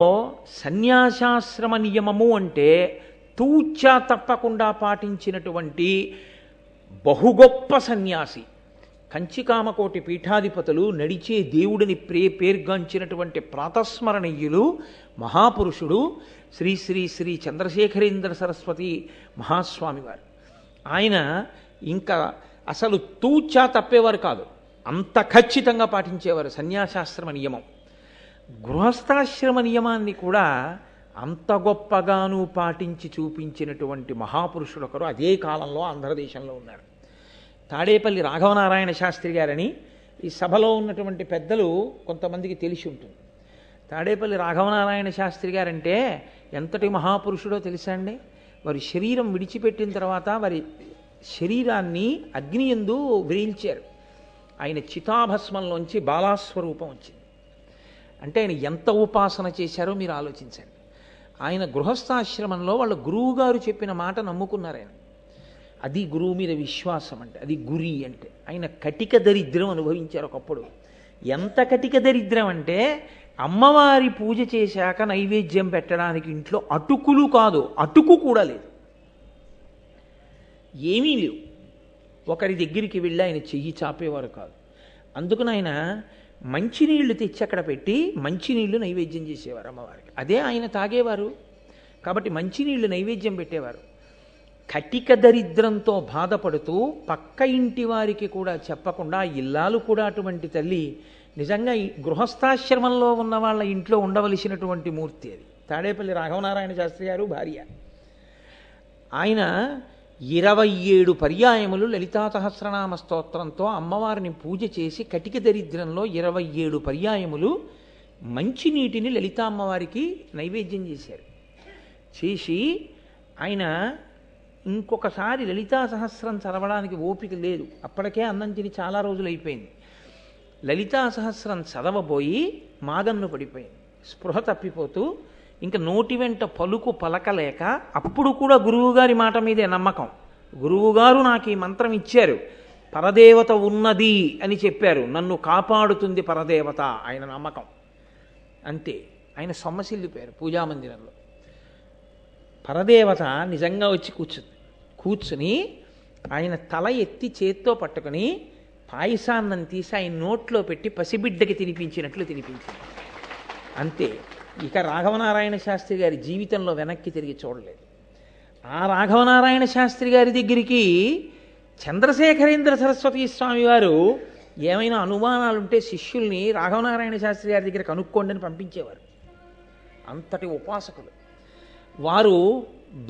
సన్యాసాశ్రమ నియమము అంటే తూచా తప్పకుండా పాటించినటువంటి బహుగొప్ప సన్యాసి. కంచికామకోటి పీఠాధిపతులు, నడిచే దేవుడిని పేర్గాంచినటువంటి ప్రాతస్మరణీయులు, మహాపురుషుడు శ్రీ శ్రీ శ్రీ చంద్రశేఖరేంద్ర సరస్వతి మహాస్వామి వారు. ఆయన ఇంకా అసలు తూచా తప్పేవారు కాదు, అంత ఖచ్చితంగా పాటించేవారు సన్యాసాశ్రమ నియమం. గృహస్థాశ్రమ నియమాన్ని కూడా అంత గొప్పగాను పాటించి చూపించినటువంటి మహాపురుషుడు ఒకరు అదే కాలంలో ఆంధ్రదేశంలో ఉన్నారు. తాడేపల్లి రాఘవనారాయణ శాస్త్రి గారని ఈ సభలో ఉన్నటువంటి పెద్దలు కొంతమందికి తెలిసి ఉంటుంది. తాడేపల్లి రాఘవనారాయణ శాస్త్రి గారంటే ఎంతటి మహాపురుషుడో తెలుసా అండి? వారి శరీరం విడిచిపెట్టిన తర్వాత వారి శరీరాన్ని అగ్ని యందు వ్రేల్చారు. ఆయన చితాభస్మంలోంచి బాలాస్వరూపం వచ్చింది. అంటే ఆయన ఎంత ఉపాసన చేశారో మీరు ఆలోచించండి. ఆయన గృహస్థాశ్రమంలో వాళ్ళ గురువుగారు చెప్పిన మాట నమ్ముకున్నారు ఆయన. అది గురువు మీద విశ్వాసం అంటే, అది గురి అంటే. ఆయన కటిక దరిద్రం అనుభవించారు ఒకప్పుడు. ఎంత కటిక దరిద్రం అంటే, అమ్మవారి పూజ చేశాక నైవేద్యం పెట్టడానికి ఇంట్లో అటుకులు కాదు, అటుకు కూడా లేదు, ఏమీ లేవు. ఒకరి దగ్గరికి వెళ్ళి ఆయన చెయ్యి చాపేవారు కాదు. అందుకని ఆయన మంచినీళ్లు తెచ్చి అక్కడ పెట్టి మంచినీళ్లు నైవేద్యం చేసేవారు అమ్మవారికి. అదే ఆయన తాగేవారు. కాబట్టి మంచినీళ్లు నైవేద్యం పెట్టేవారు. కటిక దరిద్రంతో బాధపడుతూ పక్క ఇంటి వారికి కూడా చెప్పకుండా, ఇల్లాలు కూడా అటువంటి తల్లి. నిజంగా ఈ గృహస్థాశ్రమంలో ఉన్న వాళ్ళ ఇంట్లో ఉండవలసినటువంటి మూర్తి అది. తాడేపల్లి రాఘవనారాయణ శాస్త్రి గారు భార్య. ఆయన 27 పర్యాయములు లలితా సహస్రనామ స్తోత్రంతో అమ్మవారిని పూజ చేసి, కటిక దరిద్రంలో 27 పర్యాయములు మంచినీటిని లలితా అమ్మవారికి నైవేద్యం చేశారు. చేసి ఆయన ఇంకొకసారి లలితా సహస్రం చదవడానికి ఓపిక లేదు, అప్పటికే అన్నం తిని చాలా రోజులు అయిపోయింది. లలితా సహస్రం చదవబోయి మాగన్ను పడిపోయింది. స్పృహ తప్పిపోతూ ఇంకా నోటి వెంట పలుకు పలకలేక, అప్పుడు కూడా గురువుగారి మాట మీదే నమ్మకం. గురువుగారు నాకు ఈ మంత్రం ఇచ్చారు, పరదేవత ఉన్నది అని చెప్పారు, నన్ను కాపాడుతుంది పరదేవత, ఆయన నమ్మకం అంతే. ఆయన సొమ్మసిల్లిపోయారు పూజామందిరంలో. పరదేవత నిజంగా వచ్చి కూర్చుని ఆయన తల ఎత్తి చేత్తో పట్టుకుని పాయసాన్నం తీసి ఆయన నోట్లో పెట్టి పసిబిడ్డకి తినిపించినట్లు తినిపించింది అంతే. ఇక రాఘవనారాయణ శాస్త్రి గారి జీవితంలో వెనక్కి తిరిగి చూడలేదు. ఆ రాఘవనారాయణ శాస్త్రి గారి దగ్గరికి చంద్రశేఖరేంద్ర సరస్వతి స్వామి వారు ఏమైనా అనుమానాలుంటే శిష్యుల్ని రాఘవనారాయణ శాస్త్రి గారి దగ్గర కనుక్కోండి అని పంపించేవారు. అంతటి ఉపాసకులు వారు.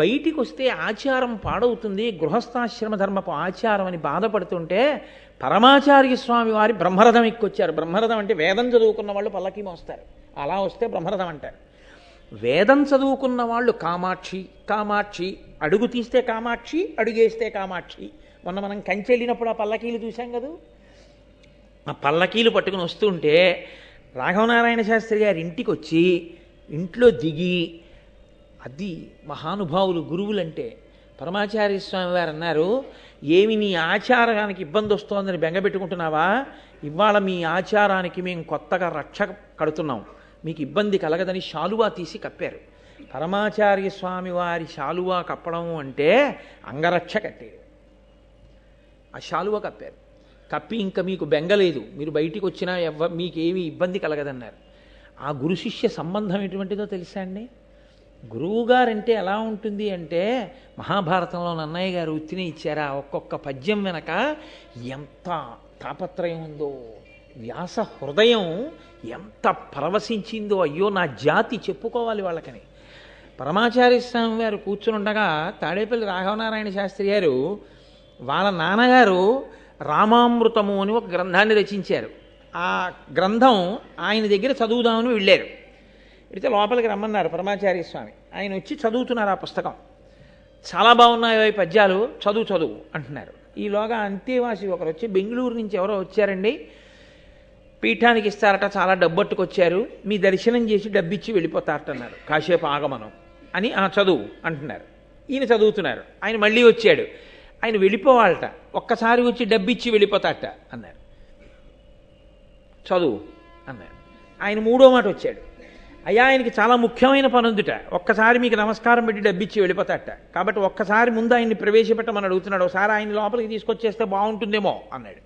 బయటికి వస్తే ఆచారం పాడవుతుంది, గృహస్థాశ్రమ ధర్మపు ఆచారం అని బాధపడుతుంటే పరమాచార్య స్వామి వారి బ్రహ్మరథం ఎక్కొచ్చారు. బ్రహ్మరథం అంటే వేదం చదువుకున్న వాళ్ళు పల్లకి మోస్తారు, అలా వస్తే బ్రహ్మరథం అంటారు. వేదం చదువుకున్న వాళ్ళు కామాక్షి కామాక్షి, అడుగు తీస్తే కామాక్షి, అడుగేస్తే కామాక్షి. మొన్న మనం కంచి వెళ్ళినప్పుడు ఆ పల్లకీలు చూసాం కదా, ఆ పల్లకీలు పట్టుకుని వస్తుంటే రాఘవనారాయణ శాస్త్రి గారి ఇంటికి వచ్చి ఇంట్లో దిగి, అది మహానుభావులు గురువులంటే. పరమాచార్య స్వామి వారు అన్నారు, ఏమి నీ ఆచారానికి ఇబ్బంది వస్తోందని బెంగపెట్టుకుంటున్నావా? ఇవాళ మీ ఆచారానికి మేము కొత్తగా రక్ష కడుతున్నాం, మీకు ఇబ్బంది కలగదని శాలువా తీసి కప్పారు. పరమాచార్య స్వామి వారి శాలువా కప్పడం అంటే అంగరక్ష కట్టేది. ఆ శాలువా కప్పారు. కప్పి ఇంకా మీకు బెంగలేదు, మీరు బయటికి వచ్చినా మీకేమీ ఇబ్బంది కలగదన్నారు. ఆ గురు శిష్య సంబంధం ఎటువంటిదో తెలుసా అండి? గురువుగారంటే ఎలా ఉంటుంది అంటే, మహాభారతంలో నన్నయ్య గారు ఉత్తిని ఇచ్చారా, ఒక్కొక్క పద్యం వెనక ఎంత తాపత్రయం ఉందో, వ్యాస హృదయం ఎంత పరవశించిందో, అయ్యో నా జాతి చెప్పుకోవాలి వాళ్ళకని. పరమాచార్య స్వామి వారు కూర్చుని ఉండగా తాడేపల్లి రాఘవనారాయణ శాస్త్రి గారు వాళ్ళ నాన్నగారు రామామృతము అని ఒక గ్రంథాన్ని రచించారు. ఆ గ్రంథం ఆయన దగ్గర చదువుదామని వెళ్ళారు. అయితే లోపలికి రమ్మన్నారు పరమాచార్య స్వామి. ఆయన వచ్చి చదువుతున్నారు ఆ పుస్తకం. చాలా బాగున్నాయో ఈ పద్యాలు, చదువు అంటున్నారు. ఈలోగా అంతేవాసి ఒకరు వచ్చి, బెంగళూరు నుంచి ఎవరో వచ్చారండి, పీఠానికి ఇస్తారట, చాలా డబ్బట్టుకొచ్చారు, మీ దర్శనం చేసి డబ్బిచ్చి వెళ్ళిపోతారటన్నారు, కాసేపు ఆగమనం అని. చదువు అంటున్నారు. ఈయన చదువుతున్నారు. ఆయన మళ్ళీ వచ్చాడు, ఆయన వెళ్ళిపోవాలట, ఒక్కసారి వచ్చి డబ్బిచ్చి వెళ్ళిపోతారట అన్నారు. చదువు అన్నారు. ఆయన మూడో మాట వచ్చాడు, అయ్యా ఆయనకి చాలా ముఖ్యమైన పని ఉందిట, ఒక్కసారి మీకు నమస్కారం పెట్టి డబ్బిచ్చి వెళ్ళిపోతాట, కాబట్టి ఒక్కసారి ముందు ఆయన్ని ప్రవేశపెట్టమని అడుగుతున్నాడు, ఒకసారి ఆయన లోపలికి తీసుకొచ్చేస్తే బాగుంటుందేమో అన్నాడు.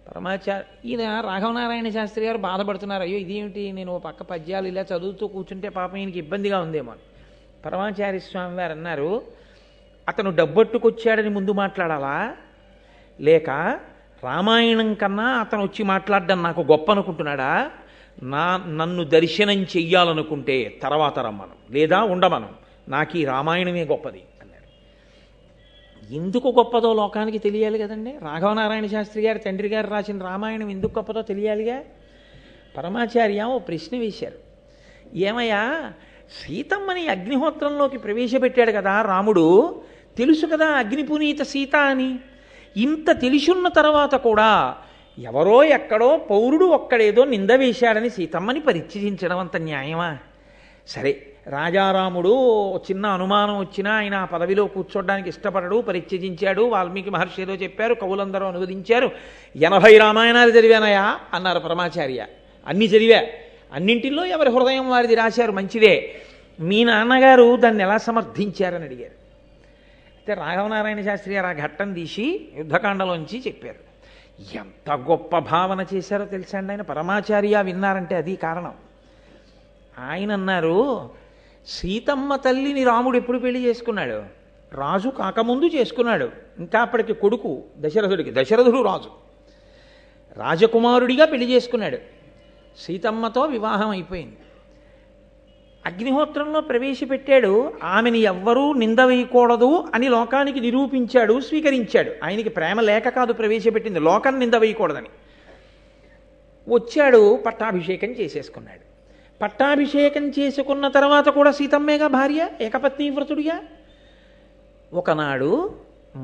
పరమాచార్య ఈయన రాఘవనారాయణ శాస్త్రి గారు బాధపడుతున్నారు, అయ్యో ఇదేమిటి నేను ఓ పక్క పద్యాలు ఇలా చదువుతూ కూర్చుంటే పాపం ఈయనకి ఇబ్బందిగా ఉందేమో అని. పరమాచార్య స్వామి వారు అన్నారు, అతను డబ్బట్టుకొచ్చాడని ముందు మాట్లాడాలా, లేక రామాయణం కన్నా అతను వచ్చి మాట్లాడడం నాకు గొప్ప అనుకుంటున్నాడా, నన్ను దర్శనం చెయ్యాలనుకుంటే తర్వాత రమ్మను, లేదా ఉండమను, నాకు ఈ రామాయణమే గొప్పది అన్నాడు. ఎందుకు గొప్పదో లోకానికి తెలియాలి కదండి. రాఘవనారాయణ శాస్త్రి గారు తండ్రి గారు రాసిన రామాయణం ఎందుకు గొప్పదో తెలియాలిగా. పరమాచార్య ఓ ప్రశ్న వేశారు, ఏమయ్యా సీతమ్మని అగ్నిహోత్రంలోకి ప్రవేశపెట్టాడు కదా రాముడు, తెలుసు కదా అగ్నిపునీత సీత అని, ఇంత తెలిసున్న తర్వాత కూడా ఎవరో ఎక్కడో పౌరుడు ఒక్కడేదో నింద వేశాడని సీతమ్మని పరిత్యజించడం అంత న్యాయమా? సరే రాజారాముడు చిన్న అనుమానం వచ్చినా ఆయన ఆ పదవిలో కూర్చోడానికి ఇష్టపడడు, పరిత్యజించాడు, వాల్మీకి మహర్షి ఏదో చెప్పారు, కవులందరూ అనువదించారు, 80 రామాయణాలు చదివానయా అన్నారు పరమాచార్య. అన్నీ చదివా, అన్నింటిలో ఎవరి హృదయం వారిది రాశారు, మంచిదే, మీ నాన్నగారు దాన్ని ఎలా సమర్థించారని అడిగారు. అయితే రాఘవనారాయణ శాస్త్రి గారు ఆ ఘట్టం తీసి యుద్ధకాండలోంచి చెప్పారు. ఎంత గొప్ప భావన చేశారో తెలుసా అండి ఆయన. పరమాచార్య విన్నారంటే అది కారణం. ఆయన అన్నారు, సీతమ్మ తల్లిని రాముడు ఎప్పుడు పెళ్లి చేసుకున్నాడు? రాజు కాకముందు చేసుకున్నాడు. ఇంకా అప్పటికి కొడుకు దశరథుడికి, దశరథుడు రాజు, రాజకుమారుడిగా పెళ్లి చేసుకున్నాడు. సీతమ్మతో వివాహం అయిపోయింది. అగ్నిహోత్రంలో ప్రవేశపెట్టాడు, ఆమెని ఎవ్వరూ నింద వేయకూడదు అని లోకానికి నిరూపించాడు, స్వీకరించాడు. ఆయనకి ప్రేమ లేక కాదు ప్రవేశపెట్టింది, లోకాన్ని నింద వేయకూడదని. వచ్చాడు, పట్టాభిషేకం చేసేసుకున్నాడు. పట్టాభిషేకం చేసుకున్న తర్వాత కూడా సీతమ్మేగా భార్య, ఏకపత్ని వ్రతుడిగా. ఒకనాడు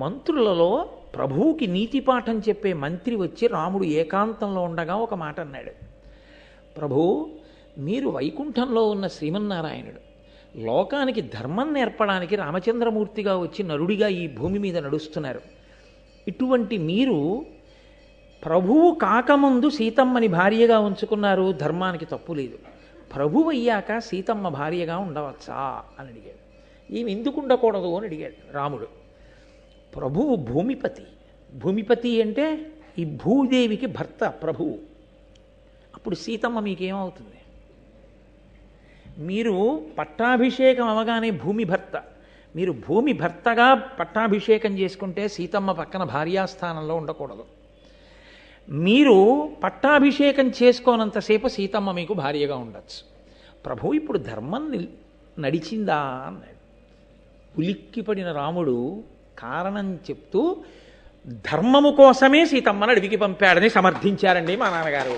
మంత్రులలో ప్రభువుకి నీతిపాఠం చెప్పే మంత్రి వచ్చి రాముడు ఏకాంతంలో ఉండగా ఒక మాట అన్నాడు, ప్రభు మీరు వైకుంఠంలో ఉన్న శ్రీమన్నారాయణుడు, లోకానికి ధర్మం నేర్పడానికి రామచంద్రమూర్తిగా వచ్చి నరుడిగా ఈ భూమి మీద నడుస్తున్నారు. ఇటువంటి మీరు ప్రభువు కాకముందు సీతమ్మని భార్యగా ఉంచుకున్నారు, ధర్మానికి తప్పు లేదు. ప్రభువు అయ్యాక సీతమ్మ భార్యగా ఉండవచ్చా అని అడిగాడు. ఈమె ఎందుకు ఉండకూడదు అని అడిగాడు రాముడు. ప్రభువు భూమిపతి, భూమిపతి అంటే ఈ భూదేవికి భర్త ప్రభువు. అప్పుడు సీతమ్మ మీకేమవుతుంది? మీరు పట్టాభిషేకం అవగానే భూమి భర్త, మీరు భూమి భర్తగా పట్టాభిషేకం చేసుకుంటే సీతమ్మ పక్కన భార్యాస్థానంలో ఉండకూడదు. మీరు పట్టాభిషేకం చేసుకోనంతసేపు సీతమ్మ మీకు భార్యగా ఉండొచ్చు. ప్రభు ఇప్పుడు ధర్మం నడిచిందా అన్నాడు. ఉలిక్కిపడిన రాముడు కారణం చెప్తూ ధర్మము కోసమే సీతమ్మను అడవికి పంపాడని సమర్థించారండి మా నాన్నగారు.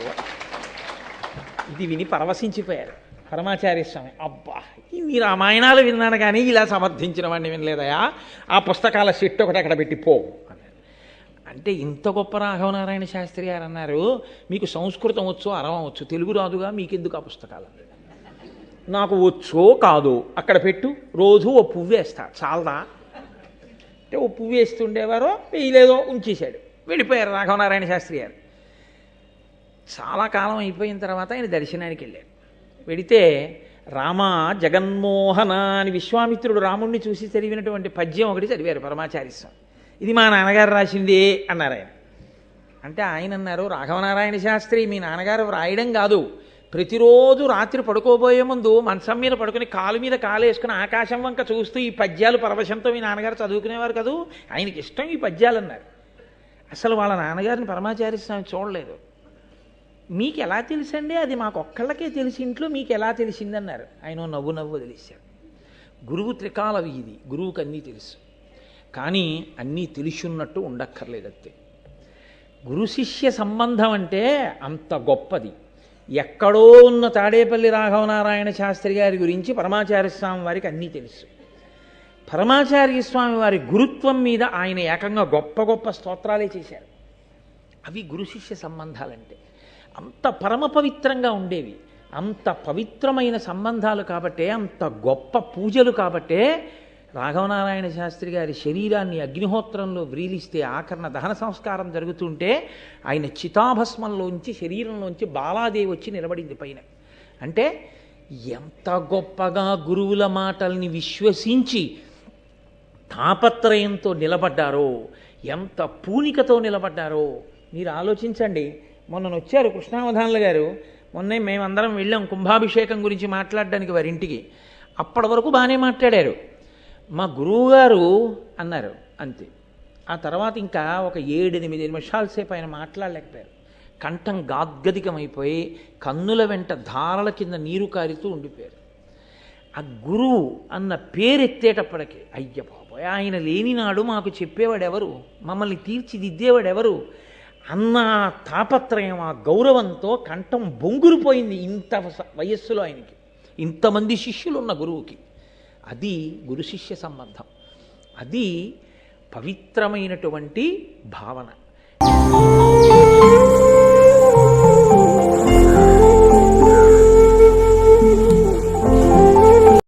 ఇది విని పరవశించిపోయారు పరమాచార్య స్వామి. అబ్బా ఈ రామాయణాలు విన్నాను కానీ ఇలా సమర్థించిన వాడిని వినలేదయా, ఆ పుస్తకాల సెట్ ఒకటి అక్కడ పెట్టి పో అన్నాడు. అంటే ఇంత గొప్ప రాఘవనారాయణ శాస్త్రి గారు అన్నారు, మీకు సంస్కృతం వచ్చు, అరవం వచ్చు, తెలుగు రాదుగా, మీకెందుకు ఆ పుస్తకాలు? నాకు వచ్చో కాదు అక్కడ పెట్టు, రోజు ఓ పువ్వు వేస్తా చాలదా అంటే ఓ పువ్వు వేస్తుండేవారో వేయలేదో ఉంచేశాడు, వెళ్ళిపోయారు రాఘవనారాయణ శాస్త్రి గారు. చాలా కాలం అయిపోయిన తర్వాత ఆయన దర్శనానికి వెళ్ళారు. వెడితే రామ జగన్మోహన అని విశ్వామిత్రుడు రాముణ్ణి చూసి చదివినటువంటి పద్యం ఒకటి చదివారు పరమాచార్య స్వామి. ఇది మా నాన్నగారు రాసింది అన్నారు ఆయన. అంటే ఆయన అన్నారు, రాఘవనారాయణ శాస్త్రి మీ నాన్నగారు వ్రాయడం కాదు, ప్రతిరోజు రాత్రి పడుకోబోయే ముందు మంచం మీద పడుకుని కాలు మీద కాలు వేసుకుని ఆకాశం వంక చూస్తూ ఈ పద్యాలు పరవశంతో మీ నాన్నగారు చదువుకునేవారు కదూ, ఆయనకి ఇష్టం ఈ పద్యాలు అన్నారు. అసలు వాళ్ళ నాన్నగారిని పరమాచార్య స్వామి చూడలేదు. మీకు ఎలా తెలుసండి? అది మాకు ఒక్కళ్ళకే తెలిసి ఇంట్లో మీకు ఎలా తెలిసిందన్నారు. ఆయన నవ్వు నవ్వు తెలిసారు. గురువు త్రికాల వీధి, గురువుకి అన్నీ తెలుసు, కానీ అన్నీ తెలుసున్నట్టు ఉండక్కర్లేదంతే. గురు శిష్య సంబంధం అంటే అంత గొప్పది. ఎక్కడో ఉన్న తాడేపల్లి రాఘవనారాయణ శాస్త్రి గారి గురించి పరమాచార్య స్వామి వారికి అన్నీ తెలుసు. పరమాచార్య స్వామి వారి గురుత్వం మీద ఆయన ఏకంగా గొప్ప గొప్ప స్తోత్రాలే చేశారు. అవి గురు శిష్య సంబంధాలంటే అంత పరమ పవిత్రంగా ఉండేవి. అంత పవిత్రమైన సంబంధాలు కాబట్టే, అంత గొప్ప పూజలు కాబట్టే రాఘవనారాయణ శాస్త్రి గారి శరీరాన్ని అగ్నిహోత్రంలో వ్రీలిస్తే ఆకరణ దహన సంస్కారం జరుగుతుంటే ఆయన చితాభస్మంలోంచి శరీరంలోంచి బాలాదేవి వచ్చి నిలబడింది పైన. అంటే ఎంత గొప్పగా గురువుల మాటల్ని విశ్వసించి తాపత్రయంతో నిలబడ్డారో, ఎంత పూనికతో నిలబడ్డారో మీరు ఆలోచించండి. మొన్న వచ్చారు కృష్ణావధానులు గారు. మొన్నే మేమందరం వెళ్ళాం కుంభాభిషేకం గురించి మాట్లాడడానికి వారింటికి. అప్పటి వరకు బాగానే మాట్లాడారు. మా గురువుగారు అన్నారు అంతే. ఆ తర్వాత ఇంకా ఒక 7-8 నిమిషాల సేపు ఆయన మాట్లాడలేకపోయారు. కంఠం గాద్గదికమైపోయి కన్నుల వెంట ధారల కింద నీరు కారుతూ ఉండిపోయారు. ఆ గురువు అన్న పేరెత్తేటప్పటికి అయ్య బాబోయ్, ఆయన లేనినాడు మాకు చెప్పేవాడెవరు, మమ్మల్ని తీర్చిదిద్దేవాడెవరు అన్న తాపత్రయం, ఆ గౌరవంతో కంఠం బొంగురుపోయింది. ఇంత వయస్సులో ఆయనకి, ఇంతమంది శిష్యులు ఉన్న గురువుకి. అది గురు శిష్య సంబంధం. అది పవిత్రమైనటువంటి భావన.